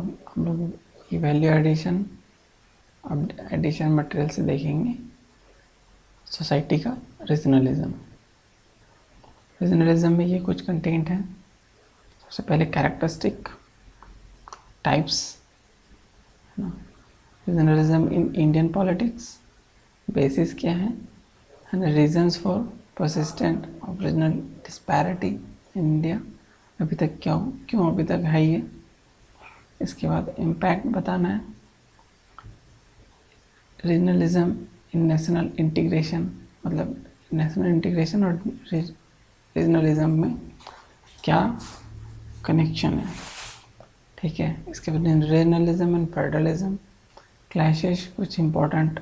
अब हम लोग ये वैल्यू एडिशन, अब एडिशन मटेरियल से देखेंगे सोसाइटी का रीजनलिज्म। रीजनलिज्म में ये कुछ कंटेंट है। सबसे पहले कैरेक्टरिस्टिक, टाइप्स, है ना, regionalism in Indian politics, basis क्या है, and reasons for persistent of regional disparity in India, अभी तक क्यों अभी तक है ये। इसके बाद इम्पैक्ट बताना है, रीजनलिज्म इन नेशनल इंटीग्रेशन, मतलब नेशनल इंटीग्रेशन और रीजनलिज्म में क्या कनेक्शन है, ठीक है। इसके बाद रीजनलिज्म एंड फेडरलिज्म क्लैशेस, कुछ इंपॉर्टेंट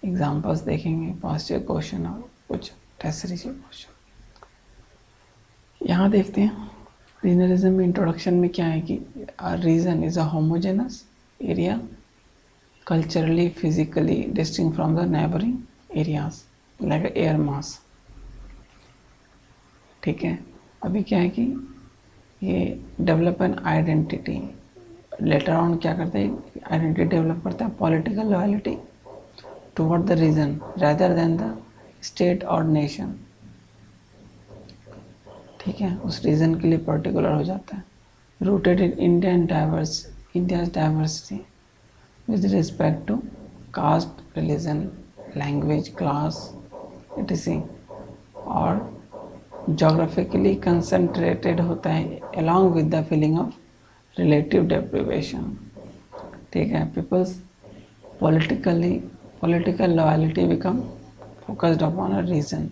एग्जांपल्स देखेंगे, पास्ट ईयर क्वेश्चन और कुछ टेस्ट सीरीज के क्वेश्चन। यहाँ देखते हैं रीजनलिज्म में इंट्रोडक्शन में क्या है कि region is a homogenous area culturally physically distinct from the neighboring areas like a air mass, ठीक है। अभी क्या है कि ये develop an identity, later on क्या करते हैं, आइडेंटिटी डेवलप करता है, political loyalty toward the region rather than the state और नेशन, ठीक है, उस रीजन के लिए पर्टिकुलर हो जाता है। Rooted in India's diversity with respect to caste, religion, language, class, etc. और geographically concentrated होता है along with the feeling of relative deprivation, ठीक है। People's political loyalty become focused upon a reason,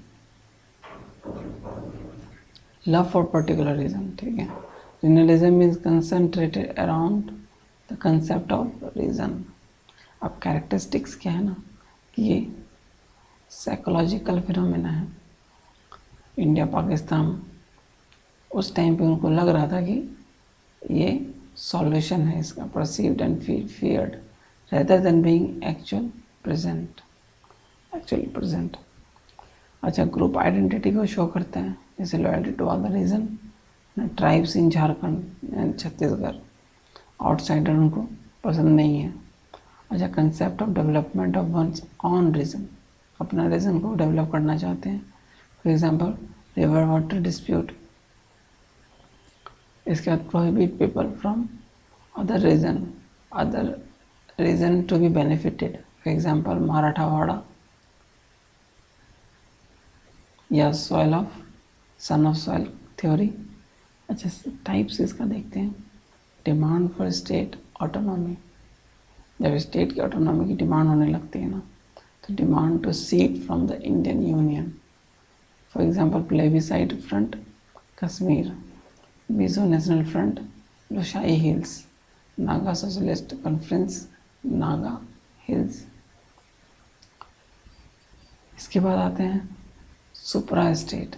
love for particular reason, ठीक है। Regionalism is concentrated around the concept of reason. अब characteristics क्या है ना कि ये साइकोलॉजिकल फिनोमेना है। इंडिया पाकिस्तान उस टाइम पे उनको लग रहा था कि ये सॉल्यूशन है इसका, perceived and feared rather than being actually present. अच्छा, ग्रुप आइडेंटिटी को शो करता है, जैसे loyalty to all the region, tribes in Jharkhand and Chhattisgarh, outsider उनको पसंद नहीं है। अच्छा, concept of development of one's on region, अपना रीजन को डेवलप करना चाहते हैं। For example river water dispute. इसके बाद prohibit people from other region to be benefited, for example Marathwada या सन ऑफ सॉइल थ्योरी। अच्छा, टाइप्स इसका देखते हैं। डिमांड फॉर स्टेट ऑटोनॉमी, जब स्टेट की ऑटोनॉमी की डिमांड होने लगती है ना, तो demand to secede from the Indian union, for example plebiscite front Kashmir, Mizo national front Lushai hills, Naga socialist conference Naga hills. इसके बाद आते हैं सुप्रा स्टेट।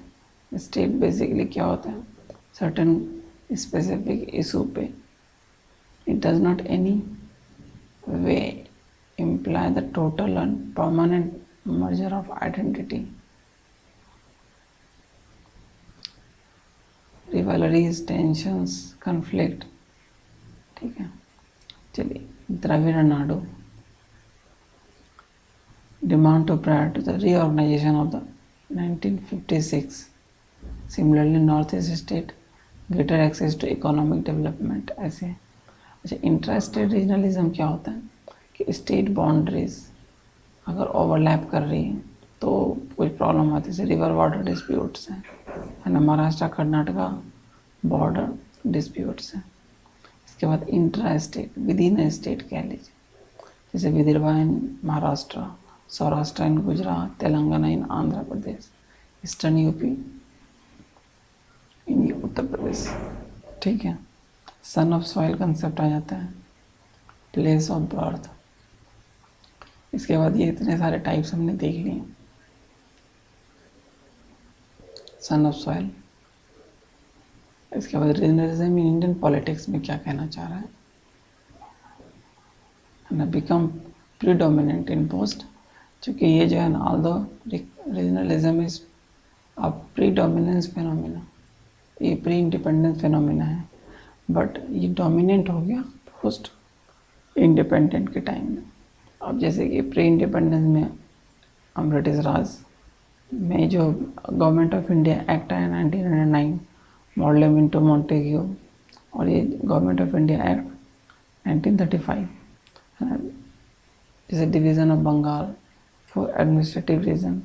स्टेट बेसिकली क्या होता है, सर्टेन स्पेसिफिक इशू पे it does not any way imply the total and permanent merger of identity, rivalries, tensions, conflict, ठीक है। चलिए, Dravid Nadu, demand to prior to the reorganization of the 1956, similarly northeast state greater access to economic development, ऐसे। अच्छा, intrastate regionalism क्या होता है कि state boundaries अगर ओवरलैप कर रही है तो कुछ प्रॉब्लम आती है, जैसे रिवर वाटर डिस्प्यूट्स हैं, है ना, महाराष्ट्र कर्नाटका बॉर्डर डिस्प्यूट्स हैं। इसके बाद intra state, with in state कह लीजिए, जैसे विदर्भा इन महाराष्ट्र, सौराष्ट्र इन गुजरात, तेलंगाना इन Andhra Pradesh, eastern UP in Uttar Pradesh, ठीक है। सन ऑफ सॉइल कंसेप्ट आ जाता है, प्लेस ऑफ बर्थ। इसके बाद ये इतने सारे टाइप्स हमने देख लिए। सन ऑफ सॉइल, इसके बाद रीजनलिज्म इन इंडियन पॉलिटिक्स में क्या कहना चाह रहा है ना, बिकम प्रीडोमिनेंट इन पोस्ट, चूँकि ये जो है ना, although regionalism is a predominance phenomena, ये प्री इंडिपेंडेंस फिनोमिना है, बट ये डोमिनेंट हो गया पोस्ट इंडिपेंडेंट के टाइम में। अब जैसे कि प्री इंडिपेंडेंस में ब्रिटिश राज में जो गवर्नमेंट ऑफ इंडिया एक्ट आया 1909 मॉडल मिंटो मॉन्टेग्यू, और ये गवर्नमेंट ऑफ इंडिया एक्ट 1935 है ना, जैसे division of Bengal for administrative reason.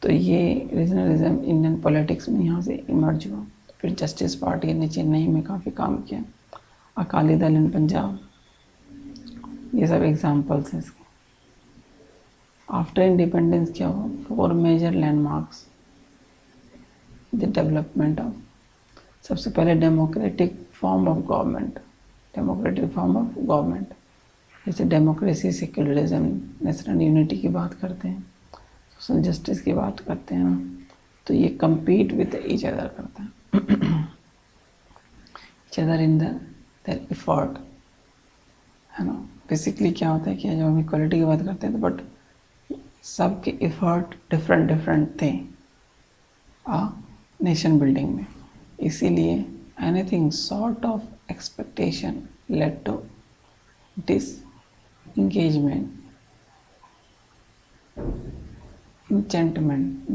तो ये रीजनलिज्म इंडियन पॉलिटिक्स में यहाँ से इमर्ज हुआ। फिर जस्टिस पार्टी ने चेन्नई में काफ़ी काम किया, अकाली दल इन पंजाब, ये सब एग्जाम्पल्स हैं इसके। आफ्टर इंडिपेंडेंस क्या हुआ? 4 major landmarks the development of. सबसे पहले डेमोक्रेटिक फॉर्म ऑफ गवर्नमेंट, जैसे डेमोक्रेसी, सेक्युलरिज्म, नेशनल यूनिटी की बात करते हैं, सोशल जस्टिस की बात करते हैं ना, तो ये compete with each other करता है each other in their effort, है ना। बेसिकली क्या होता है कि जब हम इक्वलिटी की बात करते हैं तो बट सबके एफर्ट डिफरेंट थे नेशन बिल्डिंग में, इसीलिए anything sort of expectation led to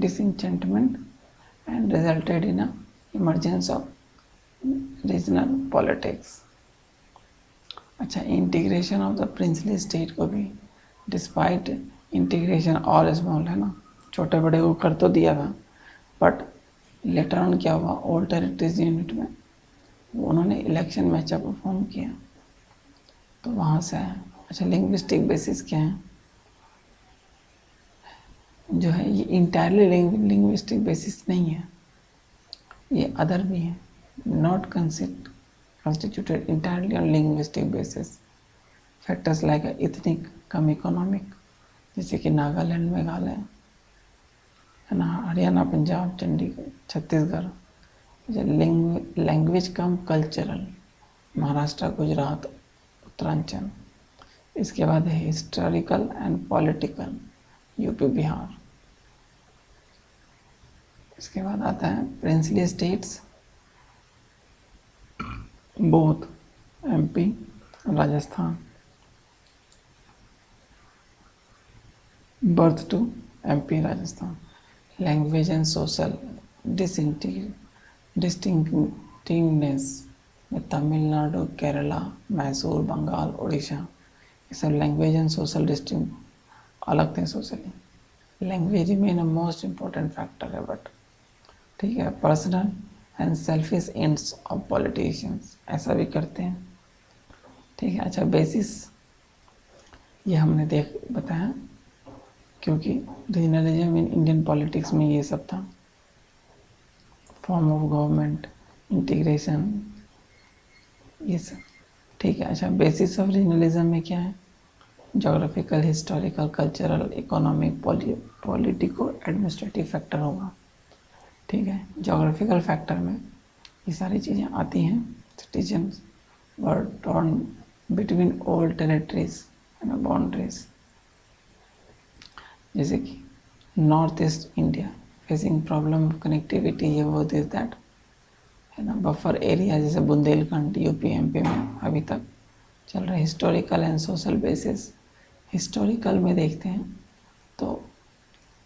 disenchantment and resulted in a emergence of regional politics। अच्छा, integration of the princely state को भी, डिस्पाइट इंटीग्रेशन ऑल स्मॉल, है ना, छोटे बड़े को कर तो दिया था, बट लेटर ऑन क्या हुआ, ओल्ड टेरिटरीज यूनिट में उन्होंने इलेक्शन में अच्छा परफॉर्म किया, तो वहाँ से आया। अच्छा, लिंग्विस्टिक बेसिस क्या है जो है, ये इंटायरली लिंग्विस्टिक बेसिस नहीं है, ये अदर भी है, not constituted entirely on linguistic basis। Factors like ethnic come economic, जैसे कि नागालैंड, मेघालय, है ना, हरियाणा, पंजाब, चंडीगढ़, छत्तीसगढ़। लैंग्वेज कम कल्चरल, महाराष्ट्र, गुजरात, उत्तरांचल। इसके बाद है historical and political, UP, Bihar. इसके बाद आता है princely states, both MP, Rajasthan. Birth to MP, Rajasthan. Language and social distinctiveness में तमिलनाडु, केरला, मैसूर, बंगाल, उड़ीसा, ये सब लैंग्वेज एंड सोशल डिस्टिंक्ट अलग थे socially. Language remain a most important factor है, बट ठीक है, personal and selfish ends of politicians ऐसा भी करते हैं, ठीक है। अच्छा, बेसिस ये हमने बताया, क्योंकि रीजनलिज्म इन इंडियन पॉलिटिक्स में ये सब था, फॉर्म ऑफ गवर्नमेंट, इंटीग्रेशन, ये सब, ठीक है। अच्छा, बेसिस ऑफ रीजनलिज्म में क्या है? Geographical, historical, cultural, economic, politico administrative factor होगा, ठीक है। जोग्राफिकल फैक्टर में ये सारी चीज़ें आती हैं, citizens were torn between old territories and boundaries, जैसे कि north east India facing problem of connectivity, ये वो दिस दैट, है ना। बफर एरिया जैसे बुंदेलखंड, यूपी, एमपी में अभी तक चल रहा है। Historical and social basis, historical में देखते हैं तो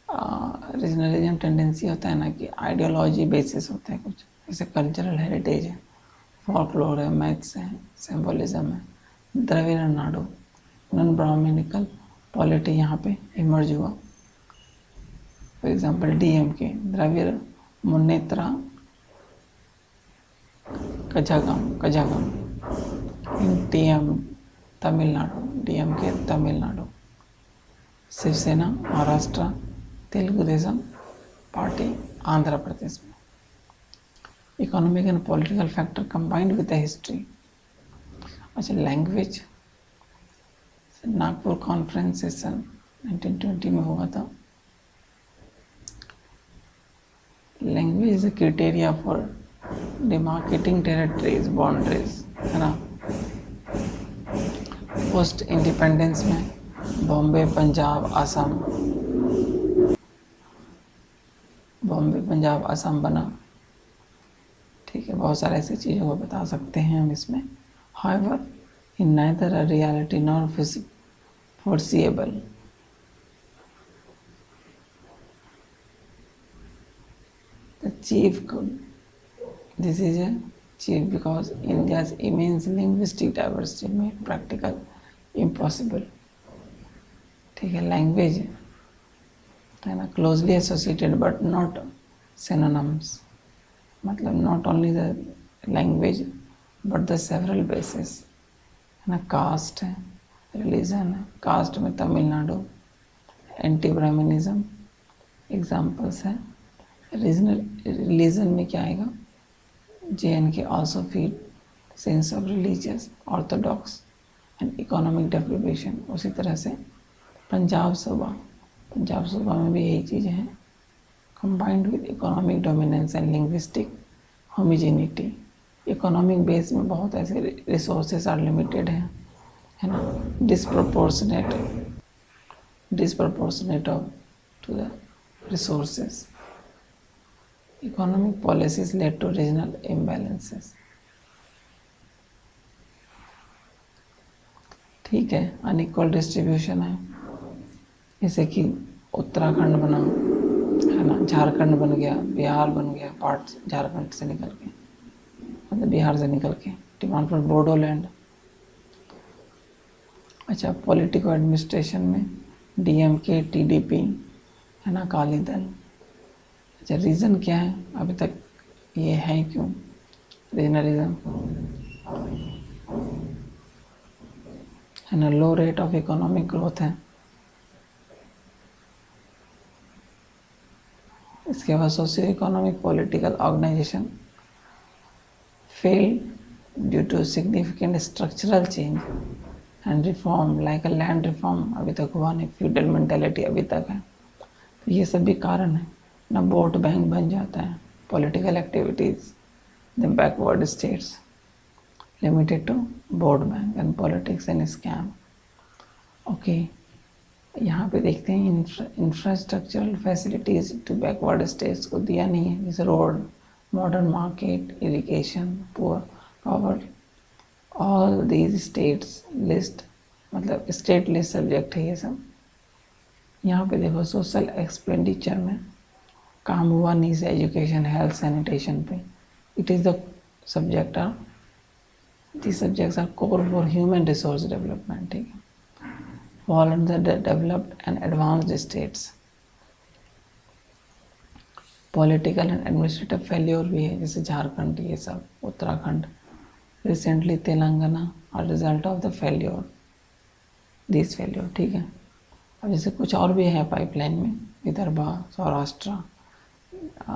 रीजनलिज्म टेंडेंसी होता है ना कि आइडियोलॉजी बेसिस होता है कुछ, जैसे कल्चरल हेरिटेज है, फॉल्कलोर है, मैथ्स है, सिंबलिज्म है। Dravida Nadu, non Brahmanical polity यहाँ पे इमर्ज हुआ। For example DMK, Dravida Munnetra Kazhagam in TN Tamil Nadu, DMK Tamil Nadu. Shiv Sena Maharashtra, Telugu Desam party Andhra Pradesh में। Economic and political factor combined with the history. अच्छा, लैंग्वेज, नागपुर कॉन्फ्रेंस सेशन 1920 में हुआ था। Language is a criteria for demarcating territories, boundaries, है ना। पोस्ट इंडिपेंडेंस में बॉम्बे, पंजाब, असम बना, ठीक है। बहुत सारे ऐसी चीज़ों को बता सकते हैं हम इसमें। However in neither a reality nor foreseeable. The chief good. This is a chief because India's immense linguistic diversity made practical impossible. ठीक है, लैंग्वेज है ना, closely associated but not synonyms, मतलब not only the language but the several basis है ना। Caste है, religion है, caste में तमिलनाडु, एंटी ब्राह्मणिज्म एग्जाम्पल्स है। रीजनल रिलीजन में क्या आएगा, JNK also feel sense of religious orthodox and economic deprivation। उसी तरह से पंजाब सूबा में भी यही चीज़ें हैं, combined with economic dominance and linguistic homogeneity। Economic base में बहुत ऐसे रिसोर्सेज आर लिमिटेड हैं, है ना, disproportionate to the resources. Economic policies led to regional imbalances। ठीक है, अनइक्वल डिस्ट्रीब्यूशन है, जैसे कि उत्तराखंड बना है ना, झारखंड बन गया, बिहार बन गया, पार्ट झारखंड से निकल के, मतलब बिहार से निकल के, डिमांड फॉर बोडोलैंड। अच्छा, पॉलिटिकल एडमिनिस्ट्रेशन में DMK TDP है ना, अकाली दल। अच्छा, रीज़न क्या है अभी तक ये है क्यों रीजनलिज्म, है ना, low rate of economic growth है। इसके बाद socio economic political organisation fail due to significant structural change and reform, like a land reform अभी तक हुआ नहीं, फ्यूडल मेंटेलिटी अभी तक है। तो ये सब भी कारण है ना, वोट बैंक बन जाता है, political activities the backward states limited to vote bank and politics and scam. Okay, यहाँ पे देखते हैं infrastructural facilities to backward states को दिया नहीं है, जैसे road, modern market, irrigation, power. All these states list, मतलब स्टेट लिस्ट सब्जेक्ट है ये सब। यहाँ पे देखो सोशल एक्सपेंडिचर में काम हुआ नहीं से एजुकेशन, हेल्थ, सैनिटेशन पे। It is the subject are, these subjects are core for human resource development। ठीक है, fall under the developed and advanced states। Political and administrative failure भी है, जैसे झारखंड, ये सब, Uttarakhand, recently Telangana are result of the failure, this failure. ठीक है, अब जैसे कुछ और भी है पाइपलाइन में, विदर्भा, सौराष्ट्र,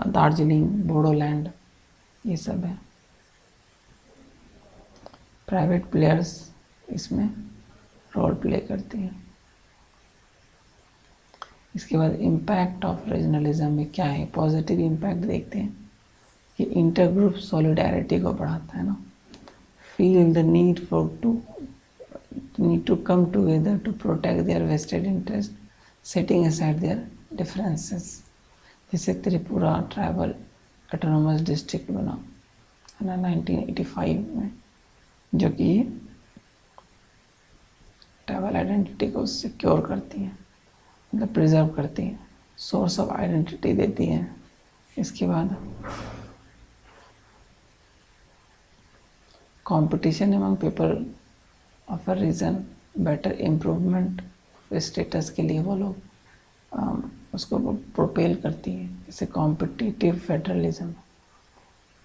दार्जिलिंग, बोडोलैंड, ये सब है। प्राइवेट प्लेयर्स इसमें रोल प्ले करती हैं। इसके बाद इम्पैक्ट ऑफ रीजनलिज्म में क्या है, पॉजिटिव इम्पैक्ट देखते हैं कि इंटर ग्रुप सॉलिडारिटी को बढ़ाता है ना, feel the need to come together to protect their vested interest, setting aside their differences. जैसे त्रिपुरा ट्राइबल ऑटोनोमस डिस्ट्रिक्ट बना है ना 1985 में, जो कि ट्राइबल आइडेंटिटी को सिक्योर करती है, मतलब प्रिजर्व करती है, सोर्स ऑफ आइडेंटिटी देती है। इसके बाद competition among people of a region, better improvement status के लिए वो लोग उसको प्रोपेल करती है, जैसे कॉम्पिटिटिव फेडरलिज्म।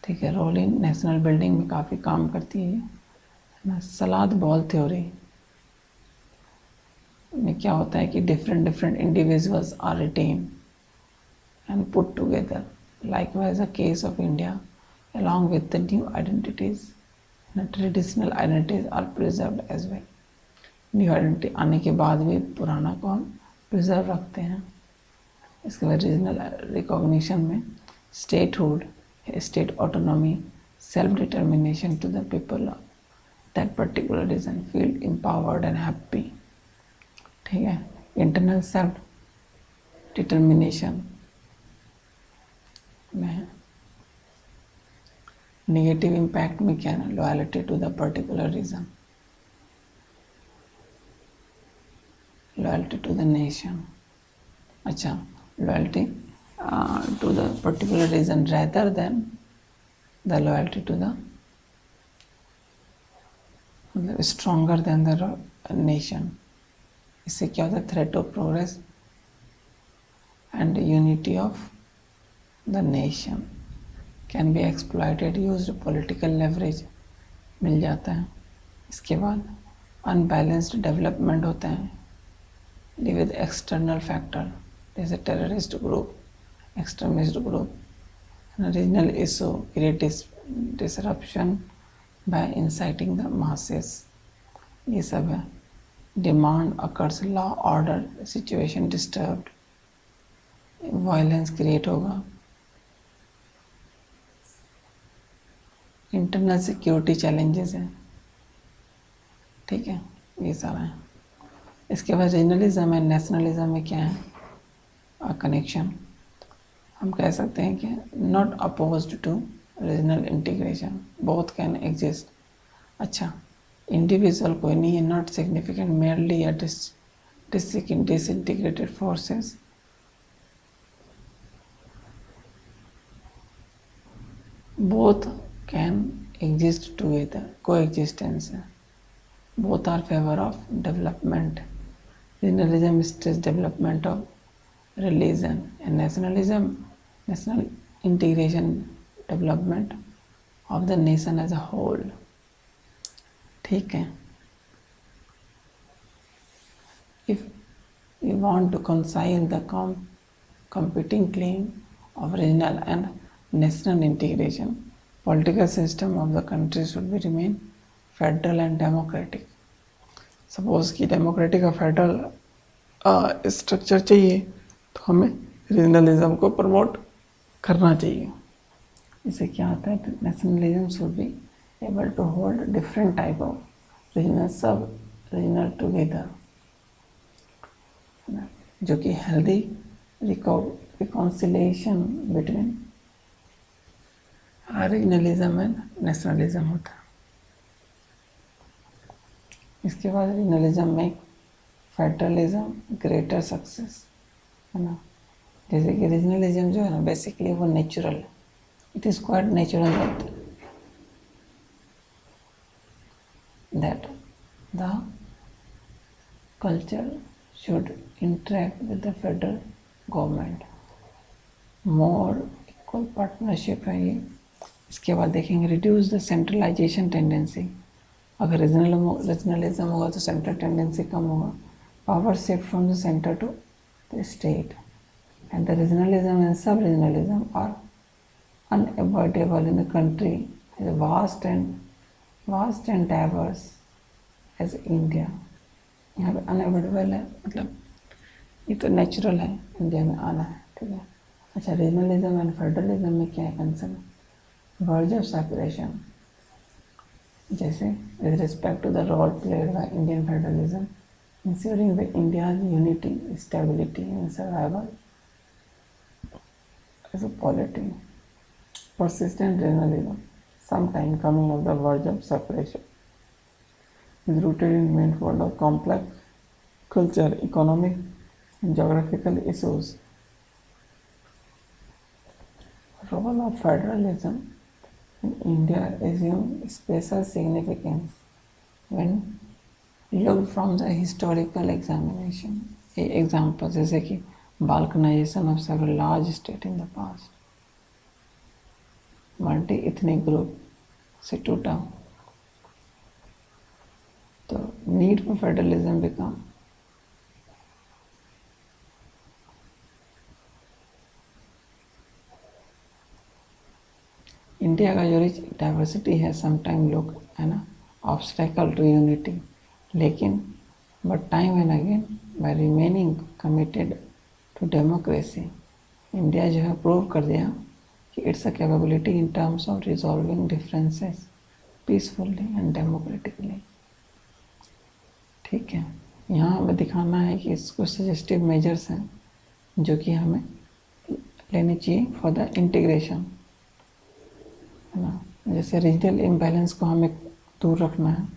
ठीक है, रोल इन नेशनल बिल्डिंग में काफ़ी काम करती है ना। सलाद बॉल थ्योरी में क्या होता है कि different individuals are retain and put together, likewise a case of India, along with the new identities, the traditional identities are preserved as well। New identity आने के बाद भी पुराना को हम प्रिजर्व रखते हैं। इसके बाद रीजनल रिकॉग्निशन में statehood, state autonomy, self determination to the people that particular region feel empowered and happy. ठीक है, इंटरनल सेल्फ डिटर्मिनेशन में नेगेटिव इम्पैक्ट में क्या है, loyalty to the particular region. Loyalty to the nation, अच्छा loyalty to the particular region rather than the loyalty to the मतलब stronger than the nation. इससे क्या होता है, threat of progress and unity of the nation can be exploited, used, political leverage मिल जाता है। इसके बाद अनबैलेंस्ड डेवलपमेंट होते हैं विद एक्सटर्नल फैक्टर जैसे terrorist group, extremist group, regional issue create disruption by inciting the masses, ये सब है। Demand occurs, law order situation disturbed, violence create होगा, इंटरनल सिक्योरिटी चैलेंजेस हैं, ठीक है, ये सारा है। इसके बाद रीजनलिज्म एंड नेशनलिज्म में क्या है कनेक्शन, हम कह सकते हैं कि not opposed to regional integration, both can exist. अच्छा, इंडिविजुअल कोई नहीं है, नॉट सिग्निफिकेंट मेयरली या disintegrated forces, both can exist together, coexistence है, both are favor of development. Regionalism stress development of religion and nationalism, national integration, development of the nation as a whole, ठीक है। If we want to reconcile the competing claim of regional and national integration, political system of the country should be remain federal and democratic. Suppose कि democratic और federal structure चाहिए तो हमें regionalism को promote करना चाहिए। इससे क्या होता है, nationalism should be able to hold different type of regional sub regional together, जो कि healthy reconciliation between regionalism and nationalism होता है। इसके बाद रीजनलिज्म में फेडरलिज्म ग्रेटर सक्सेस है ना, जैसे कि रीजनलिज्म जो है ना बेसिकली वो नेचुरल है, it is quite natural that the culture should interact with the federal government, more equal partnership है ये। इसके बाद देखेंगे रिड्यूस द सेंट्रलाइजेशन टेंडेंसी, अगर रीजनलिज्म होगा तो सेंट्रल टेंडेंसी कम होगा, power shift from the centre to the state, and the regionalism and sub regionalism are unavoidable in the country as vast and diverse as India. यहाँ पे unavoidable है मतलब ये तो नेचुरल है, इंडिया में आना है, ठीक है। अच्छा, रीजनलिज्म एंड फेडरलिज्म में क्या है कंसर्न, वर्ज ऑफ सेपरेशन, जैसे with respect to the role played by Indian federalism, ensuring the India's unity, stability and survival as a polity. Persistent regionalism, sometime coming of the verge of separation, is rooted in main world of complex culture, economic and geographical issues. Role of federalism in India assume special significance when looked from the historical examination. Example जैसे कि balkanization of several large states in the past, multi-ethnic group से टूटा तो need for federalism become India का जो rich diversity है sometime लोग है ना ऑब्स्टेकल टू यूनिटी, लेकिन but time and again by remaining committed to democracy, India जो है प्रूव कर दिया कि it's a capability in terms of resolving differences peacefully and democratically, ठीक है। यहाँ हमें दिखाना है कि इसको सजेस्टिव मेजर्स हैं जो कि हमें लेने चाहिए फॉर द इंटीग्रेशन, है ना। जैसे रीजनल इम्बैलेंस को हमें दूर रखना है,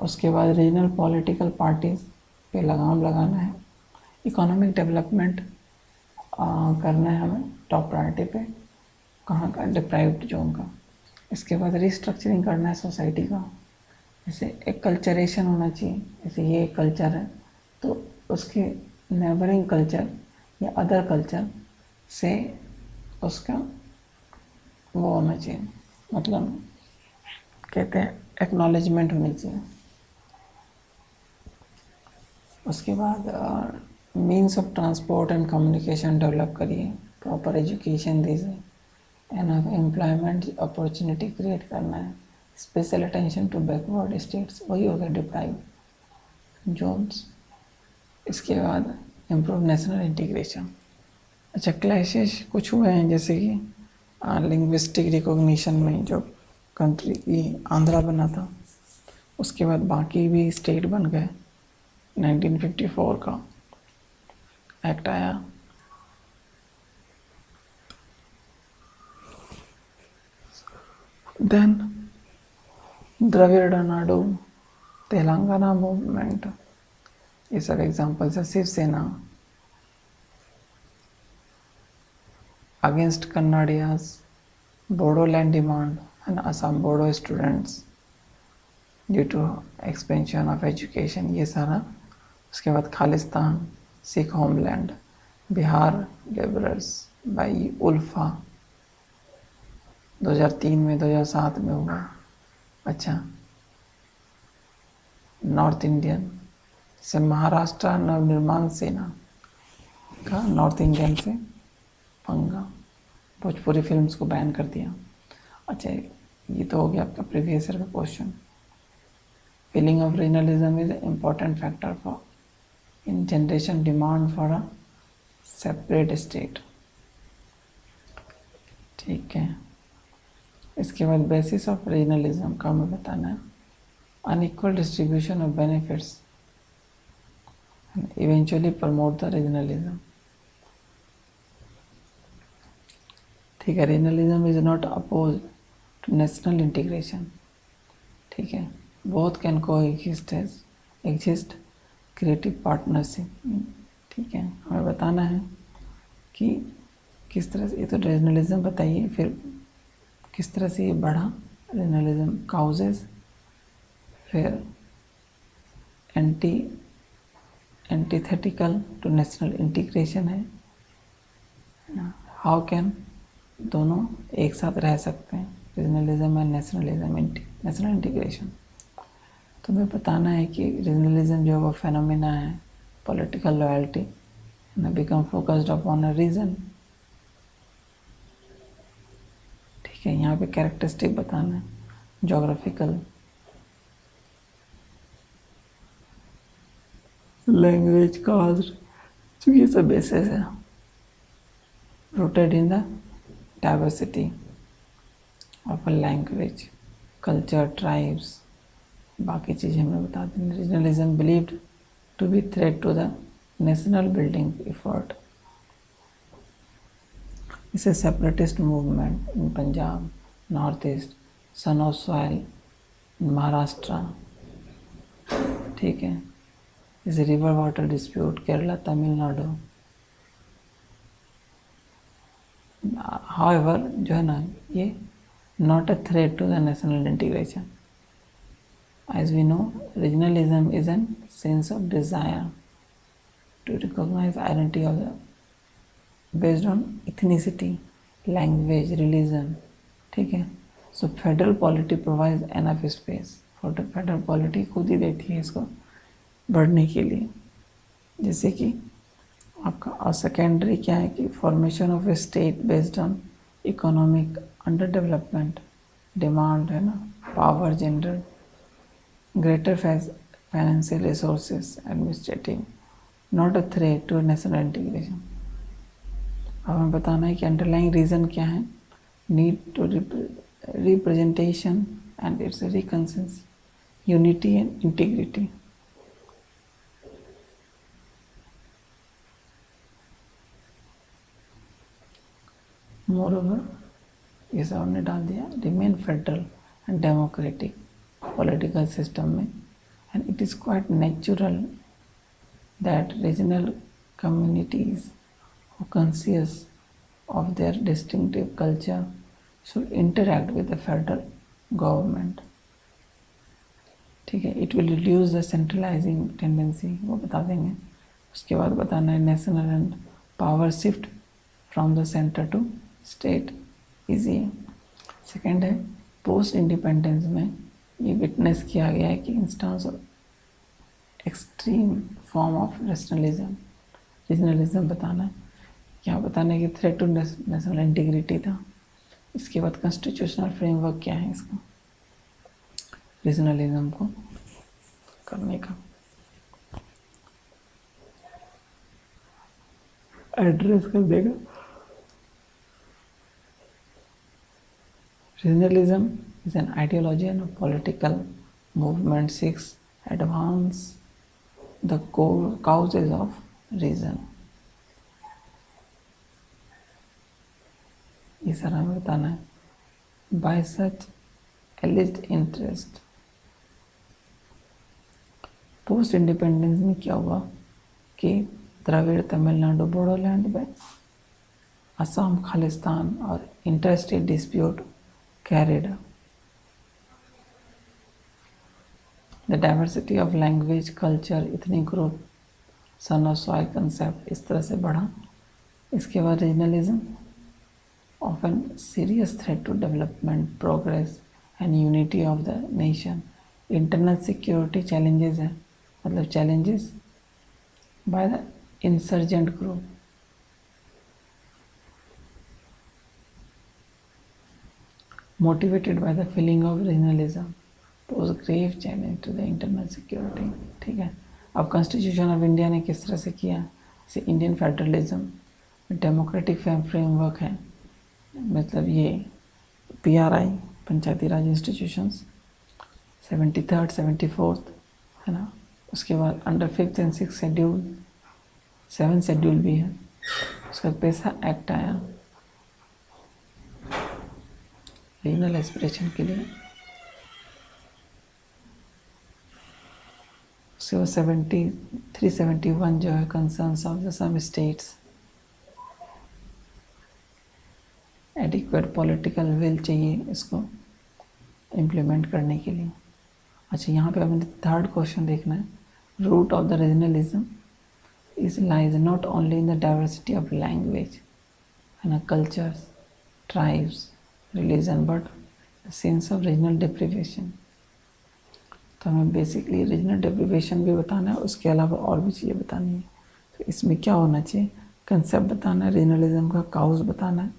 उसके बाद रीजनल पॉलिटिकल पार्टीज पे लगाम लगाना है। इकोनॉमिक डेवलपमेंट करना है हमें टॉप प्रायोरिटी पे, कहाँ का, डिप्राइव्ड जोन का। इसके बाद रिस्ट्रक्चरिंग करना है सोसाइटी का, जैसे एक कल्चरेशन होना चाहिए, जैसे ये एक कल्चर है तो उसके नेबरिंग कल्चर या अदर कल्चर से उसका वो होना चाहिए, मतलब कहते हैं एक्नॉलेजमेंट होनी चाहिए। उसके बाद means of transport and communication develop करिए, प्रॉपर एजुकेशन दीजिए, एनफ एम्प्लॉयमेंट अपॉर्चुनिटी क्रिएट करना है, special attention to backward states, वही हो गया डिप्राइव जोन्स। इसके बाद इम्प्रूव नेशनल इंटीग्रेशन। अच्छा, क्लैशेस कुछ हुए हैं, जैसे कि लिंग्विस्टिक रिकॉग्निशन में जो कंट्री की आंध्रा बना था, उसके बाद बाकी भी स्टेट बन गए। 1954 का एक्ट आया। देन द्रविड़ नाडु, तेलंगाना मूवमेंट, ये सब एग्जाम्पल्स है। Shivsena against Kannadigas, Bodoland demand and Assam Bodo students due to expansion of education, ये सारा। उसके बाद Khalistan, Sikh homeland, Bihar liberals by ULFA 2003 में, 2007 में हुआ। अच्छा, नॉर्थ इंडियन से महाराष्ट्र नवनिर्माण सेना का नॉर्थ इंडियन से पंगा, भोजपुरी फिल्म्स को बैन कर दिया। अच्छा, ये तो हो गया आपका प्रीवियस ईयर का question. Feeling of regionalism is important factor for in generation demand for a separate state. ठीक है। इसके बाद बेसिस ऑफ रीजनलिज्म का हमें बताना है, unequal distribution of benefits eventually promote the regionalism. ठीक है, regionalism is not oppose to national integration. ठीक है, both can coexist creative partnership. ठीक है, हमें बताना है कि किस तरह से, ये तो रीजनलिज्म बताइए, फिर किस तरह से ये बढ़ा रीजनलिज्म, काउजेस, फिर एंटीथेटिकल टू नेशनल इंटीग्रेशन है ना, हाउ कैन दोनों एक साथ रह सकते हैं, regionalism and nationalism, national integration. तो हमें बताना है कि रीजनलिज्म जो वो फेनोमेना है, पॉलिटिकल लॉयल्टी न become focused upon a region. ठीक है, यहाँ पे कैरेक्टरिस्टिक बताना है, जोग्राफिकल, लैंग्वेज, कास्ट, क्योंकि ये सब बेसिस है, rooted in the diversity of a language, culture, tribes, बाकी चीज़ें हमें बता दें। Regionalism believed to be threat to the national building effort. इसे separatist movement in Punjab, north east, son of soil, Maharashtra. ठीक है, इस river water dispute, Kerala, Tamil Nadu. However जो है ना, ये not a threat to the national integration. As we know, regionalism is a sense of desire to recognize identity of the based on ethnicity, language, religion. ठीक है, so federal polity provides enough space for the federal polity, खुद ही देती है इसको बढ़ने के लिए। जैसे कि आपका, और सेकेंडरी क्या है कि formation of A state based on economic under development, demand है ना, power, gender, greater financial resources, administrative, not a threat to national integration। अब हमें बताना है कि अंडरलाइंग रीज़न क्या है, need to representation and its recognise, unity and integrity. Moreover ये सब हमने डाल दिया, remain federal and democratic political system में, and it is quite natural that regional communities who conscious of their distinctive culture should interact with the federal government. ठीक है, it will reduce the centralising tendency, वो बता देंगे। उसके बाद बताना है national and power shift from the centre to state, easy है। सेकेंड है पोस्ट इंडिपेंडेंस में ये विटनेस किया गया है कि instance of extreme form of regionalism बताना है। क्या बताना है कि थ्रेट टू नेशनल इंटीग्रिटी था। इसके बाद कॉन्स्टिट्यूशनल फ्रेमवर्क क्या है इसका रीजनलिज्म को करने का, एड्रेस कर देगा। Regionalism is an ideology and a political movement seeks advance the core causes of reason। ये सारा हमें बताना है। by such alleged interest post independence में क्या हुआ कि द्रविड़, तमिलनाडु, बोडोलैंड में असम, खालिस्तान और interstate dispute carried the diversity of language, culture, ethnic group, son of soil concept इस तरह से बढ़ा। इसके बाद regionalism often serious threat to development, progress and unity of the nation. Internal security challenges है, मतलब challenges by the insurgent group। motivated by the feeling of regionalism pose a grave challenge to the internal security। ठीक है, अब constitution of India ने किस तरह से किया, जैसे इंडियन फेडरलिज्म डेमोक्रेटिक फ्रेमवर्क है, मतलब ये PRI पंचायती राज इंस्टीट्यूशंस 73rd 74th है ना। उसके बाद under 5th and 6th schedule, 7th schedule भी है। उसके बाद पैसा एक्ट आया रीजनल एस्पिरेशन के लिए। उसके बाद 73-71 जो है concerns of the some states, adequate political will चाहिए इसको इम्प्लीमेंट करने के लिए। अच्छा, यहाँ पे हमें थर्ड क्वेश्चन देखना है। Root of the regionalism is lies not only in the diversity of language है ना, cultures, tribes, religion, but sense of regional deprivation. तो हमें बेसिकली रीजनल डिप्रिवेशन भी बताना है, उसके अलावा और भी चीज़ें बतानी है। तो इसमें क्या होना चाहिए, कंसेप्ट बताना है, रीजनलिज्म का काउज बताना है।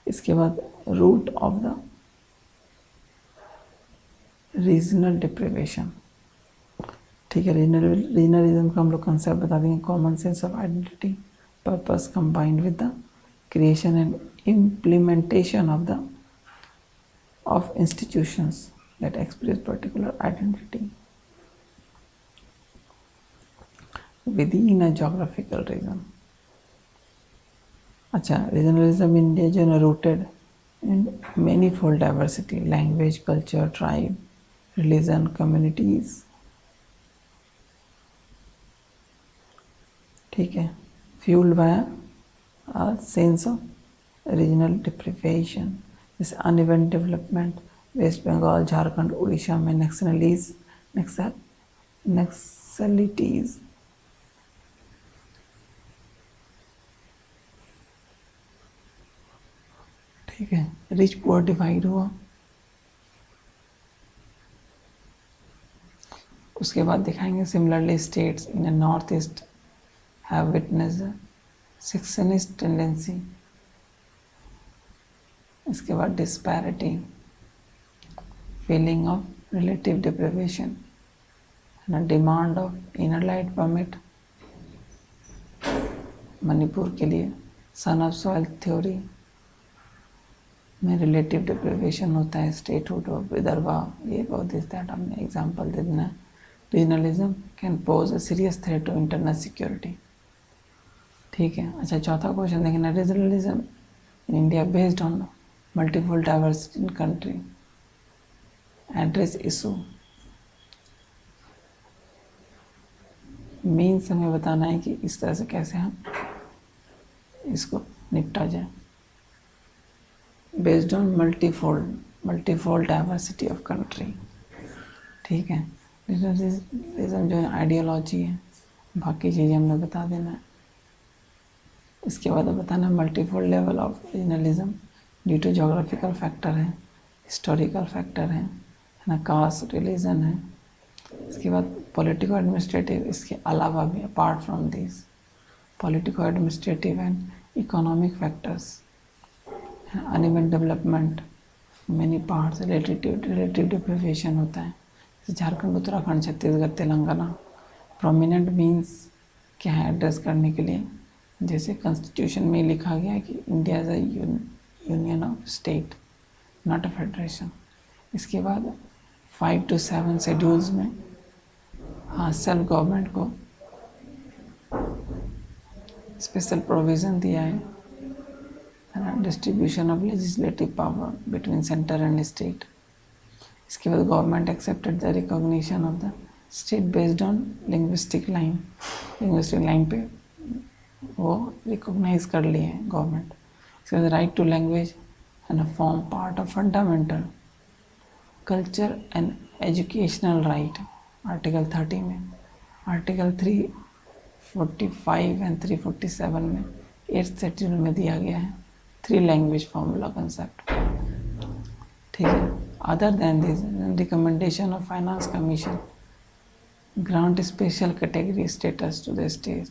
इसके बाद root of the regional deprivation, ठीक है। रीजनलिज्म का हम लोग कंसेप्ट बता देंगे, common sense of identity, purpose combined with the creation and implementation of institutions that express particular identity within a geographical region. अच्छा, रीजनलिज्म इंडिया जो है rooted in manifold diversity, language, culture, tribe, religion, communities, ठीक है, fuelled by sense of regional deprivation, जैसे uneven development West Bengal, Jharkhand, Orissa में नक्सलिटीज, ठीक है, rich poor divide हुआ। उसके बाद दिखाएंगे similarly states in the north east have witnessed secessionist tendency। इसके बाद disparity, feeling of relative deprivation and a demand of inner light permit। Manipur के लिए सन ऑफ सॉइल थ्योरी में रिलेटिव डिप्रिवेशन होता है, स्टेटहुड ऑफ विदर्भा, ये बहुत दिस दैट हमने एग्जाम्पल दे देना है। Regionalism can pose a serious threat to internal security, ठीक है। अच्छा, चौथा क्वेश्चन देखना, regionalism in India based on multiple diversity in country, address issue. Means हमें बताना है कि इस तरह से कैसे हम इसको निपटा जाए। Based on multifold diversity of country, ठीक है। रीजनलिज्म जो है आइडियोलॉजी है, बाकी चीज़ें हमने बता देना है। इसके बाद बताना multifold level of regionalism due to geographical factor है, हिस्टोरिकल फैक्टर है ना, कास्ट रिलीजन है। इसके बाद पॉलिटिको एडमिनिस्ट्रेटिव, इसके अलावा भी apart from this politico administrative and economic factors, uneven development many parts, relative deprivation होता है, जैसे झारखंड, उत्तराखंड, छत्तीसगढ़, तेलंगाना। प्रोमिनेंट मीन्स क्या है एड्रेस करने के लिए, जैसे कॉन्स्टिट्यूशन में लिखा गया है कि India is a union of state not a federation. इसके बाद 5 to 7 शेड्यूल्स में हाँ सेल्फ गवर्नमेंट को स्पेशल प्रोविज़न दिया है ना, distribution of legislative power between centre and state. इसके बाद government accepted the recognition of the state based on linguistic line पे वो रिकॉग्नाइज कर लिए हैं गवर्नमेंट। इसके बाद right to language and form part of fundamental culture and educational right, article 30 में। आर्टिकल 345 एंड 347 में 8th शेड्यूल में दिया गया है 3 लैंग्वेज फॉर्मूला कंसेप्ट, ठीक है। Other than this recommendation of finance commission grant special category status to the state,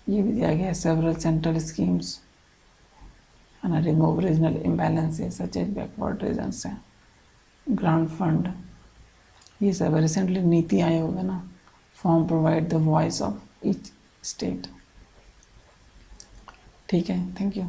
ये भी दिया गया है। Several central schemes and remove regional imbalances such as backward regions हैं, ग्रांट फंड, ये सब रिसेंटली नीति आयोग है ना, form provide the voice of each state, ठीक है। Thank you.